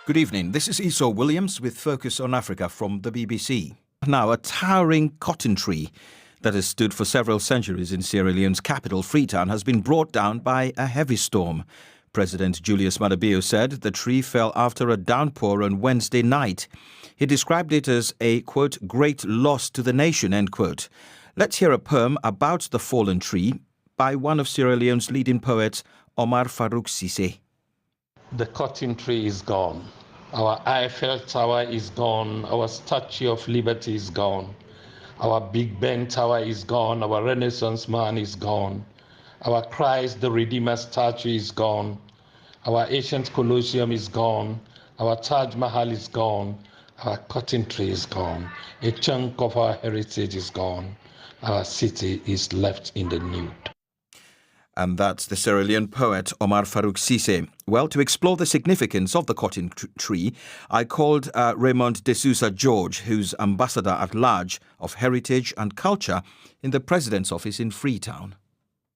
Good evening. This is Esau Williams with Focus on Africa from the BBC. Now, a towering cotton tree that has stood for several centuries in Sierra Leone's capital, Freetown, has been brought down by a heavy storm. President Julius Maada Bio said the tree fell after a downpour on Wednesday night. He described it as a, quote, great loss to the nation, end quote. Let's hear a poem about the fallen tree by one of Sierra Leone's leading poets, Omar Farouk Cissé. The cotton tree is gone. Our Eiffel Tower is gone. Our Statue of Liberty is gone. Our Big Ben Tower is gone. Our Renaissance man is gone. Our Christ the Redeemer statue is gone. Our ancient Colosseum is gone. Our Taj Mahal is gone. Our cotton tree is gone. A chunk of our heritage is gone. Our city is left in the nude. And that's the Sierra Leone poet Omar Farouk Cissé. Well, to explore the significance of the cotton tree, I called Raymond de Sousa George, who's Ambassador at Large of Heritage and Culture in the President's Office in Freetown.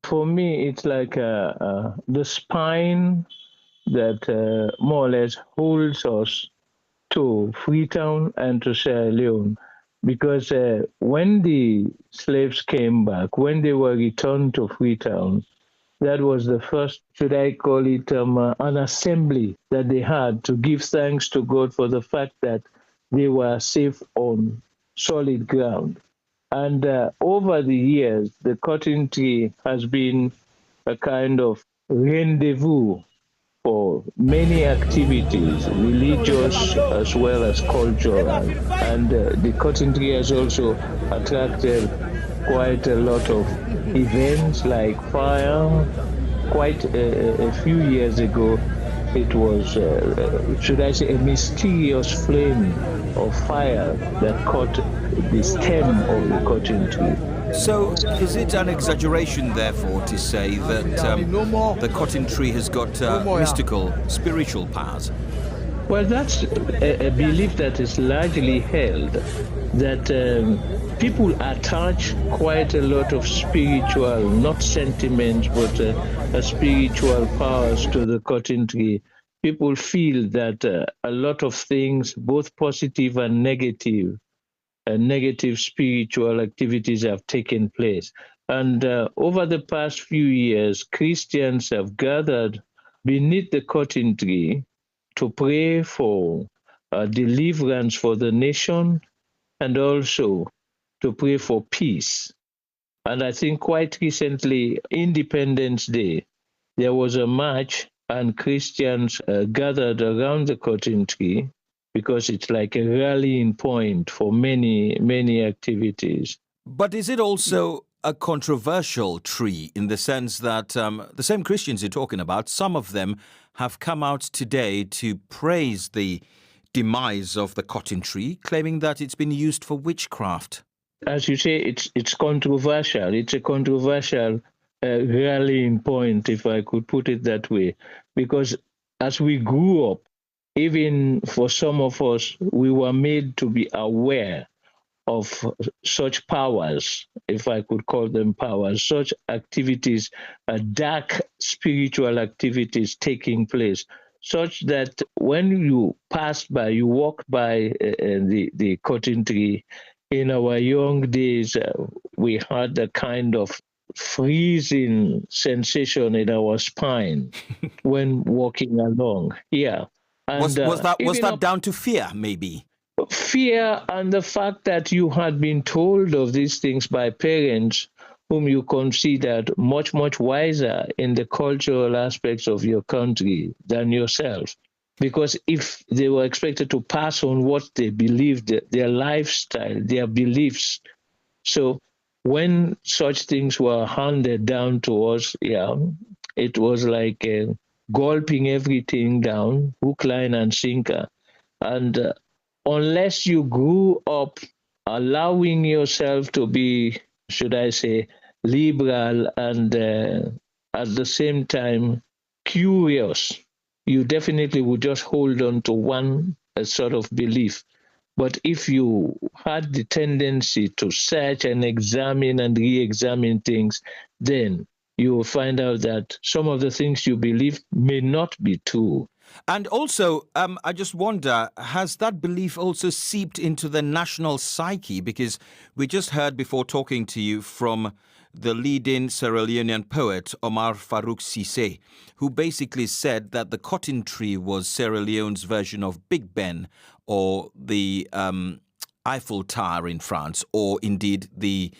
For me, it's like the spine that more or less holds us to Freetown and to Sierra Leone. Because when the slaves came back, when they were returned to Freetown, that was the first, should I call it, an assembly that they had to give thanks to God for the fact that they were safe on solid ground. And over the years, the cotton tree has been a kind of rendezvous for many activities, religious as well as cultural. And the cotton tree has also attracted quite a lot of events like fire. Quite a few years ago, it was, should I say, a mysterious flame of fire that caught the stem of the cotton tree. So, is it an exaggeration, therefore, to say that the cotton tree has got mystical, spiritual powers? Well, that's a belief that is largely held, that people attach quite a lot of spiritual, not sentiments, but spiritual powers to the cotton tree. People feel that a lot of things, both positive and negative spiritual activities have taken place. And over the past few years, Christians have gathered beneath the cotton tree to pray for deliverance for the nation and also to pray for peace. And I think quite recently, Independence Day, there was a march and Christians gathered around the cotton tree because it's like a rallying point for many, many activities. But is it also a controversial tree in the sense that the same Christians you're talking about, some of them have come out today to praise the demise of the cotton tree, claiming that it's been used for witchcraft? As you say, it's controversial. It's a controversial rallying point, if I could put it that way, because as we grew up, even for some of us, we were made to be aware of such powers, if I could call them powers, such activities, dark spiritual activities taking place, such that when you walk by the cotton tree, in our young days, we had a kind of freezing sensation in our spine when walking along. Yeah. And, was that down to fear, maybe? Fear and the fact that you had been told of these things by parents whom you considered much, much wiser in the cultural aspects of your country than yourself. Because if they were expected to pass on what they believed, their lifestyle, their beliefs. So when such things were handed down to us, it was like gulping everything down, hook, line, and sinker. And unless you grew up allowing yourself to be, should I say, liberal and at the same time curious, you definitely would just hold on to one sort of belief. But if you had the tendency to search and examine and re-examine things, then you will find out that some of the things you believe may not be true. And also, I just wonder, has that belief also seeped into the national psyche? Because we just heard before talking to you from the leading Sierra Leonean poet, Omar Farouk Cissé, who basically said that the cotton tree was Sierra Leone's version of Big Ben or the Eiffel Tower in France, or indeed the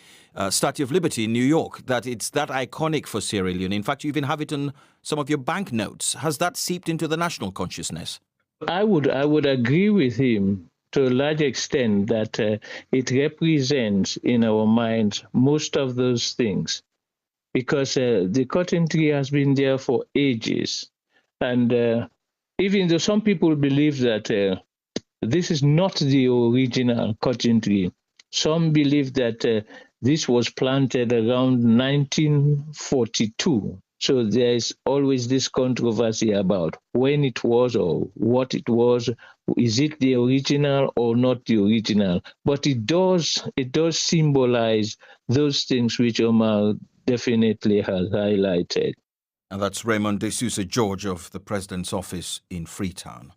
Statue of Liberty in New York, that it's that iconic for Sierra Leone. In fact, you even have it on some of your banknotes. Has that seeped into the national consciousness? I would agree with him to a large extent that it represents in our minds most of those things, because the cotton tree has been there for ages, and even though some people believe that this is not the original cotton tree, some believe that this was planted around 1942. So there is always this controversy about when it was or what it was. Is it the original or not the original? But it does symbolize those things which Omar definitely has highlighted. And that's Raymond de Sousa George of the President's office in Freetown.